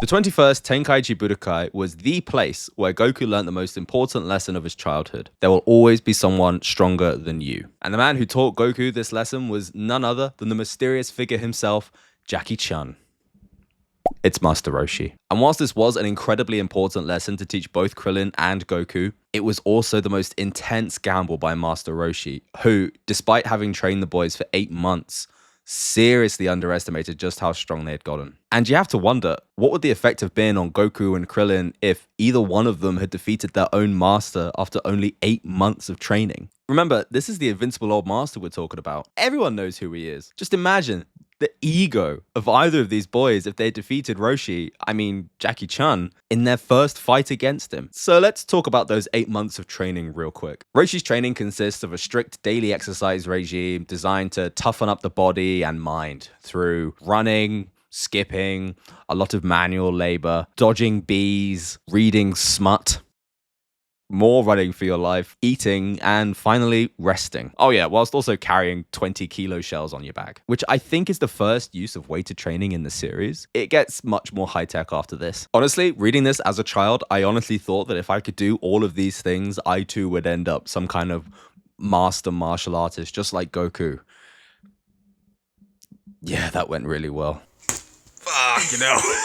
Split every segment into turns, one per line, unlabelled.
The 21st Tenkaichi Budokai was the place where Goku learned the most important lesson of his childhood. There will always be someone stronger than you. And the man who taught Goku this lesson was none other than the mysterious figure himself, Jackie Chun. It's Master Roshi. And whilst this was an incredibly important lesson to teach both Krillin and Goku, it was also the most intense gamble by Master Roshi, who, despite having trained the boys for 8 months, seriously underestimated just how strong they had gotten. And you have to wonder, what would the effect have been on Goku and Krillin if either one of them had defeated their own master after only 8 months of training? Remember, this is the invincible old master we're talking about. Everyone knows who he is. Just imagine the ego of either of these boys if they defeated Jackie Chun, in their first fight against him. So let's talk about those 8 months of training real quick. Roshi's training consists of a strict daily exercise regime designed to toughen up the body and mind through running, skipping, a lot of manual labor, dodging bees, reading smut, more running for your life, eating, and finally resting. Oh yeah, whilst also carrying 20-kilo shells on your back, which I think is the first use of weighted training in the series. It gets much more high-tech after this. Honestly, reading this as a child, I honestly thought that if I could do all of these things, I too would end up some kind of master martial artist, just like Goku. Yeah, that went really well.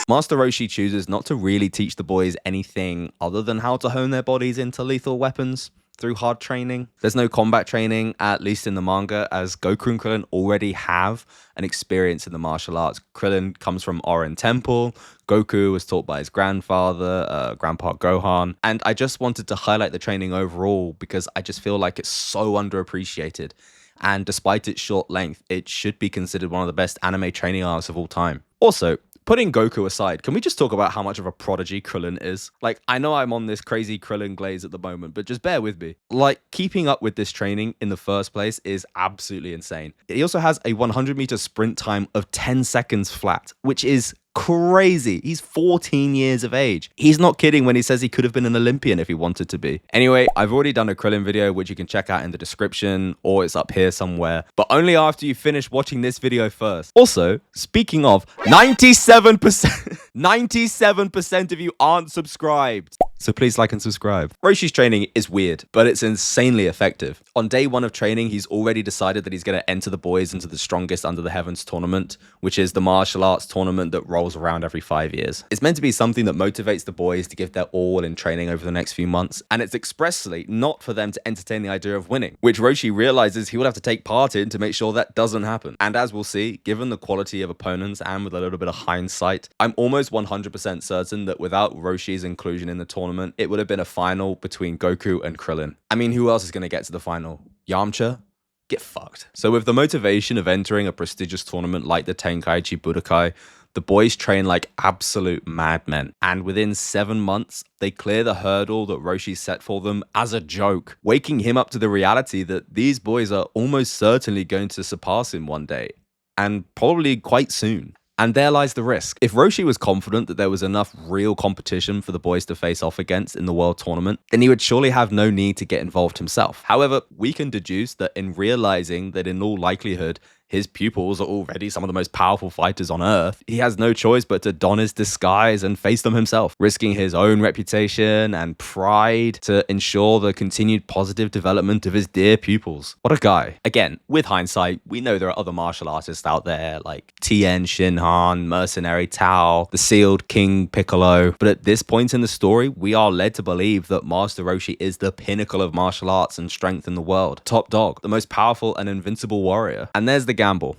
Master Roshi chooses not to really teach the boys anything other than how to hone their bodies into lethal weapons through hard training. There's no combat training, at least in the manga, as Goku and Krillin already have an experience in the martial arts. Krillin comes from Orin Temple. Goku was taught by his grandfather, Grandpa Gohan. And I just wanted to highlight the training overall because I just feel like it's so underappreciated. And despite its short length, it should be considered one of the best anime training arcs of all time. Also, putting Goku aside, can we just talk about how much of a prodigy Krillin is? Like, I know I'm on this crazy Krillin glaze at the moment, but just bear with me. Like, keeping up with this training in the first place is absolutely insane. He also has a 100-meter sprint time of 10 seconds flat, which is crazy. He's 14 years of age. He's not kidding when he says he could have been an Olympian if he wanted to be. Anyway, I've already done a Krillin video, which you can check out in the description, or it's up here somewhere, but only after you finish watching this video first. Also, speaking of, 97% of you aren't subscribed. So please like and subscribe. Roshi's training is weird, but it's insanely effective. On day 1 of training, he's already decided that he's going to enter the boys into the Strongest Under the Heavens tournament, which is the martial arts tournament that rolls around every 5 years. It's meant to be something that motivates the boys to give their all in training over the next few months, and it's expressly not for them to entertain the idea of winning, which Roshi realizes he will have to take part in to make sure that doesn't happen. And as we'll see, given the quality of opponents and with a little bit of hindsight, I'm almost 100% certain that without Roshi's inclusion in the tournament, it would have been a final between Goku and Krillin. I mean, who else is going to get to the final? Yamcha? Get fucked. So with the motivation of entering a prestigious tournament like the Tenkaichi Budokai, the boys train like absolute madmen. And within 7 months, they clear the hurdle that Roshi set for them as a joke, waking him up to the reality that these boys are almost certainly going to surpass him one day, and probably quite soon. And there lies the risk. If Roshi was confident that there was enough real competition for the boys to face off against in the world tournament, then he would surely have no need to get involved himself. However, we can deduce that in realizing that in all likelihood, his pupils are already some of the most powerful fighters on Earth, he has no choice but to don his disguise and face them himself, risking his own reputation and pride to ensure the continued positive development of his dear pupils. What a guy. Again, with hindsight, we know there are other martial artists out there like Tien Shinhan, Mercenary Tao, the Sealed King Piccolo, but at this point in the story, we are led to believe that Master Roshi is the pinnacle of martial arts and strength in the world. Top dog, the most powerful and invincible warrior. And there's the gamble.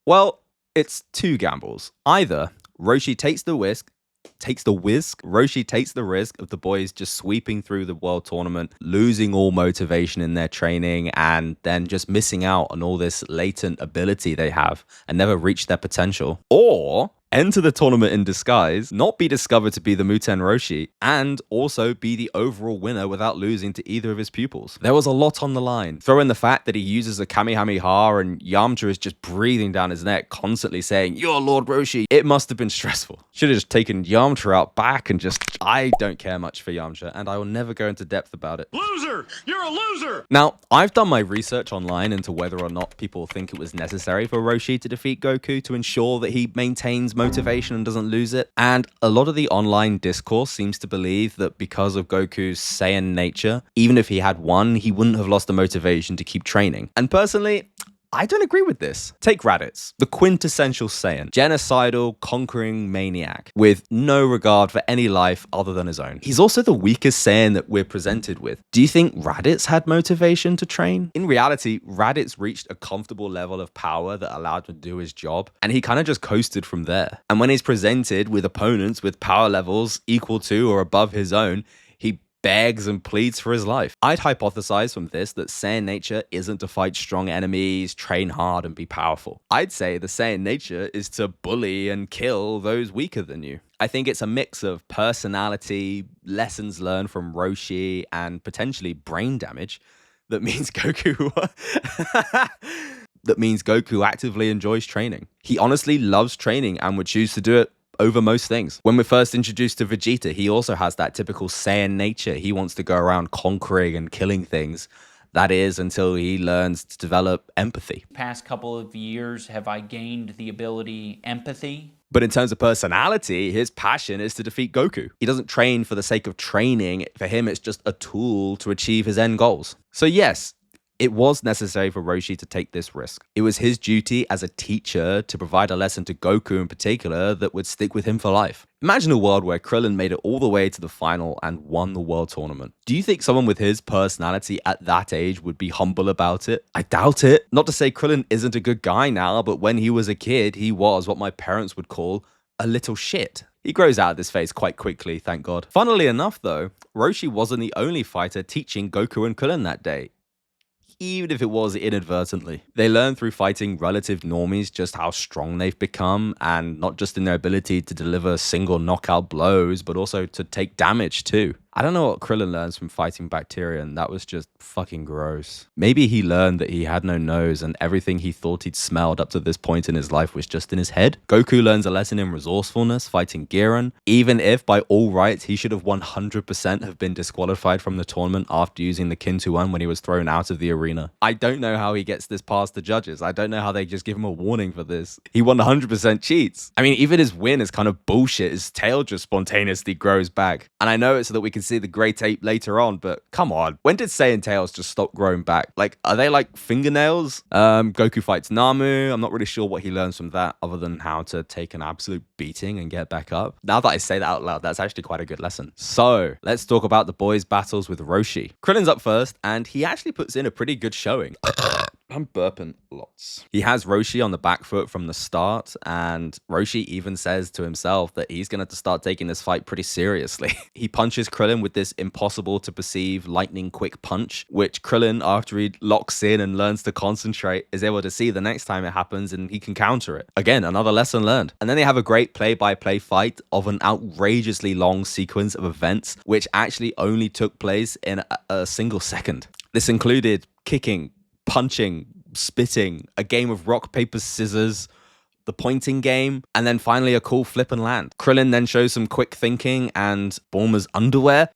Well, it's 2 gambles. Either Roshi takes the risk of the boys just sweeping through the world tournament, losing all motivation in their training, and then just missing out on all this latent ability they have and never reach their potential. Or enter the tournament in disguise, not be discovered to be the Muten Roshi, and also be the overall winner without losing to either of his pupils. There was a lot on the line. Throw in the fact that he uses a Kamehameha and Yamcha is just breathing down his neck, constantly saying, "You're Lord Roshi." It must have been stressful. Should have just taken Yamcha out back and just... I don't care much for Yamcha, and I will never go into depth about it.
Loser! You're a loser!
Now, I've done my research online into whether or not people think it was necessary for Roshi to defeat Goku to ensure that he maintains motivation and doesn't lose it. And a lot of the online discourse seems to believe that because of Goku's Saiyan nature, even if he had one, he wouldn't have lost the motivation to keep training. And personally, I don't agree with this. Take Raditz, the quintessential Saiyan, genocidal, conquering maniac with no regard for any life other than his own. He's also the weakest Saiyan that we're presented with. Do you think Raditz had motivation to train? In reality, Raditz reached a comfortable level of power that allowed him to do his job, and he kind of just coasted from there. And when he's presented with opponents with power levels equal to or above his own, he begs and pleads for his life. I'd hypothesize from this that Saiyan nature isn't to fight strong enemies, train hard, and be powerful. I'd say the Saiyan nature is to bully and kill those weaker than you. I think it's a mix of personality, lessons learned from Roshi, and potentially brain damage that means Goku actively enjoys training. He honestly loves training and would choose to do it over most things. When we're first introduced to Vegeta, he also has that typical Saiyan nature. He wants to go around conquering and killing things. That is until he learns to develop empathy.
Past couple of years, have I gained the ability empathy?
But in terms of personality, his passion is to defeat Goku. He doesn't train for the sake of training. For him, it's just a tool to achieve his end goals. So yes, it was necessary for Roshi to take this risk. It was his duty as a teacher to provide a lesson to Goku in particular that would stick with him for life. Imagine a world where Krillin made it all the way to the final and won the world tournament. Do you think someone with his personality at that age would be humble about it? I doubt it. Not to say Krillin isn't a good guy now, but when he was a kid, he was what my parents would call a little shit. He grows out of this phase quite quickly, thank God. Funnily enough though, Roshi wasn't the only fighter teaching Goku and Krillin that day, even if it was inadvertently. They learn through fighting relative normies just how strong they've become, and not just in their ability to deliver single knockout blows, but also to take damage too. I don't know what Krillin learns from fighting bacteria, and that was just fucking gross. Maybe he learned that he had no nose and everything he thought he'd smelled up to this point in his life was just in his head. Goku learns a lesson in resourcefulness fighting Giran, even if by all rights he should have 100% have been disqualified from the tournament after using the Kintuan when he was thrown out of the arena. I don't know how he gets this past the judges. I don't know how they just give him a warning for this. He 100% cheats. I mean, even his win is kind of bullshit. His tail just spontaneously grows back. And I know it's so that we can see the gray tape later on, but come on. When did Saiyan tails just stop growing back? Like, are they like fingernails? Goku fights Namu. I'm not really sure what he learns from that other than how to take an absolute beating and get back up. Now that I say that out loud, that's actually quite a good lesson. So let's talk about the boys' battles with Roshi. Krillin's up first, and he actually puts in a pretty good showing. I'm burping lots. He has Roshi on the back foot from the start, and Roshi even says to himself that he's going to have to start taking this fight pretty seriously. He punches Krillin with this impossible to perceive lightning quick punch, which Krillin, after he locks in and learns to concentrate, is able to see the next time it happens and he can counter it. Again, another lesson learned. And then they have a great play-by-play fight of an outrageously long sequence of events, which actually only took place in a single second. This included kicking, punching, spitting, a game of rock, paper, scissors, the pointing game, and then finally a cool flip and land. Krillin then shows some quick thinking and Bulma's underwear,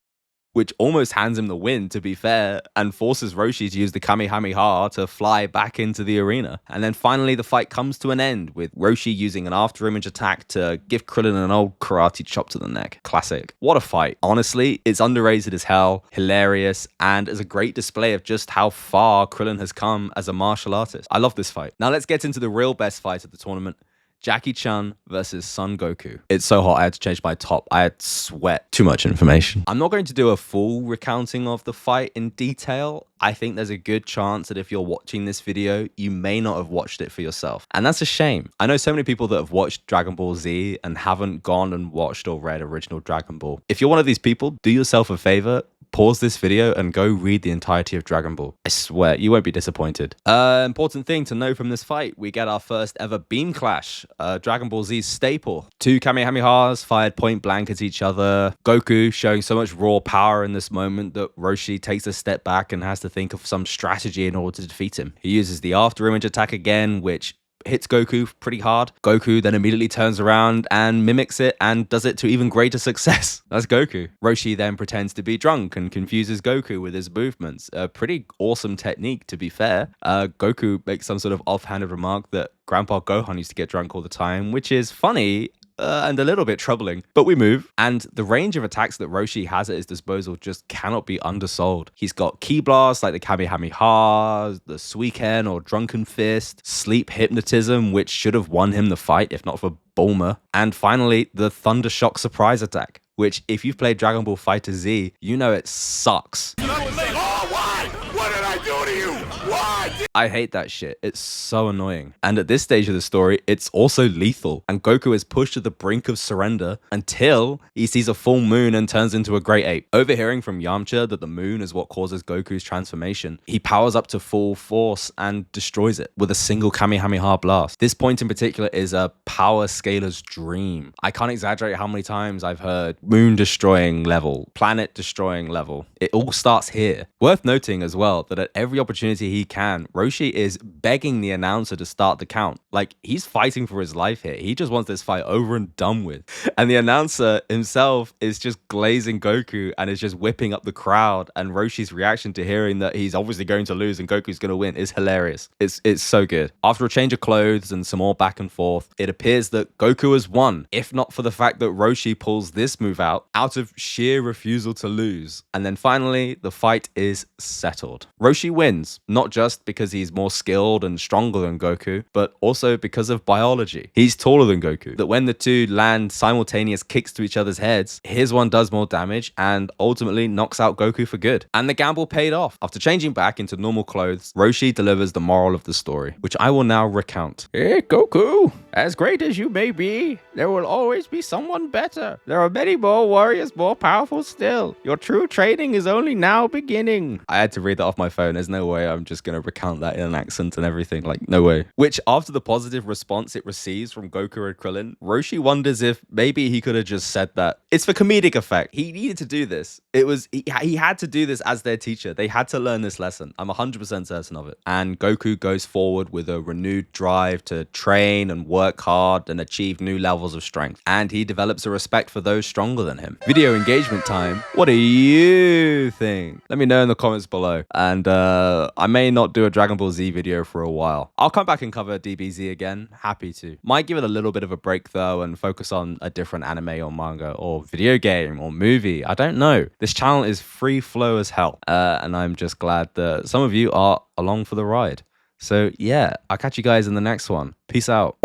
which almost hands him the win, to be fair, and forces Roshi to use the Kamehameha to fly back into the arena. And then finally the fight comes to an end, with Roshi using an after-image attack to give Krillin an old karate chop to the neck. Classic. What a fight. Honestly, it's underrated as hell, hilarious, and is a great display of just how far Krillin has come as a martial artist. I love this fight. Now let's get into the real best fight of the tournament. Jackie Chun versus Son Goku. It's so hot, I had to change my top. I had sweat. Too much information. I'm not going to do a full recounting of the fight in detail. I think there's a good chance that if you're watching this video, you may not have watched it for yourself. And that's a shame. I know so many people that have watched Dragon Ball Z and haven't gone and watched or read original Dragon Ball. If you're one of these people, do yourself a favor, pause this video and go read the entirety of Dragon Ball. I swear, you won't be disappointed. Important thing to know from this fight, we get our first ever beam clash, Dragon Ball Z's staple. Two Kamehamehas fired point blank at each other. Goku showing so much raw power in this moment that Roshi takes a step back and has to think of some strategy in order to defeat him. He uses the after image attack again, which hits Goku pretty hard. Goku then immediately turns around and mimics it and does it to even greater success. That's Goku. Roshi then pretends to be drunk and confuses Goku with his movements. A pretty awesome technique, to be fair. Goku makes some sort of offhanded remark that Grandpa Gohan used to get drunk all the time, which is funny and a little bit troubling, but we move. And the range of attacks that Roshi has at his disposal just cannot be undersold. He's got ki blasts like the Kamehameha, the Suiken or Drunken Fist, Sleep Hypnotism, which should have won him the fight if not for Bulma, and finally the Thunder Shock surprise attack, which if you've played Dragon Ball Fighter Z, you know it sucks.
Oh, why? What did I do to you? Why?
I hate that shit. It's so annoying. And at this stage of the story, it's also lethal. And Goku is pushed to the brink of surrender until he sees a full moon and turns into a great ape. Overhearing from Yamcha that the moon is what causes Goku's transformation, he powers up to full force and destroys it with a single Kamehameha blast. This point in particular is a power scaler's dream. I can't exaggerate how many times I've heard moon destroying level, planet destroying level. It all starts here. Worth noting as well that at every opportunity he can, Roshi is begging the announcer to start the count. Like, he's fighting for his life here. He just wants this fight over and done with. And the announcer himself is just glazing Goku and is just whipping up the crowd. And Roshi's reaction to hearing that he's obviously going to lose and Goku's going to win is hilarious. It's so good. After a change of clothes and some more back and forth, it appears that Goku has won, if not for the fact that Roshi pulls this move out of sheer refusal to lose. And then finally, the fight is settled. Roshi wins, not just because he's more skilled and stronger than Goku, but also because of biology. He's taller than Goku, that when the two land simultaneous kicks to each other's heads, his one does more damage and ultimately knocks out Goku for good. And the gamble paid off. After changing back into normal clothes, Roshi delivers the moral of the story, which I will now recount. Hey, Goku, as great as you may be, there will always be someone better. There are many more warriors more powerful still. Your true training is only now beginning. I had to read that off my phone. There's no way I'm just going to recount that in an accent and everything. Like, no way. Which, after the positive response it receives from Goku and Krillin, Roshi wonders if maybe he could have just said that. It's for comedic effect. He needed to do this. He had to do this as their teacher. They had to learn this lesson. I'm 100% certain of it. And Goku goes forward with a renewed drive to train and work hard and achieve new levels of strength. And he develops a respect for those stronger than him. Video engagement time. What do you think? Let me know in the comments below. And I may not do a Dragon Ball Z video for a while. I'll come back and cover DBZ again. Happy to. Might give it a little bit of a break though and focus on a different anime or manga or video game or movie. I don't know. This channel is free flow as hell. And I'm just glad that some of you are along for the ride. So yeah, I'll catch you guys in the next one. Peace out.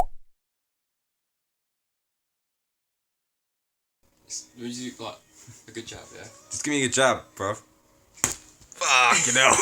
You got a good job, yeah?
Just give me a jab, bro. Fuck, you know.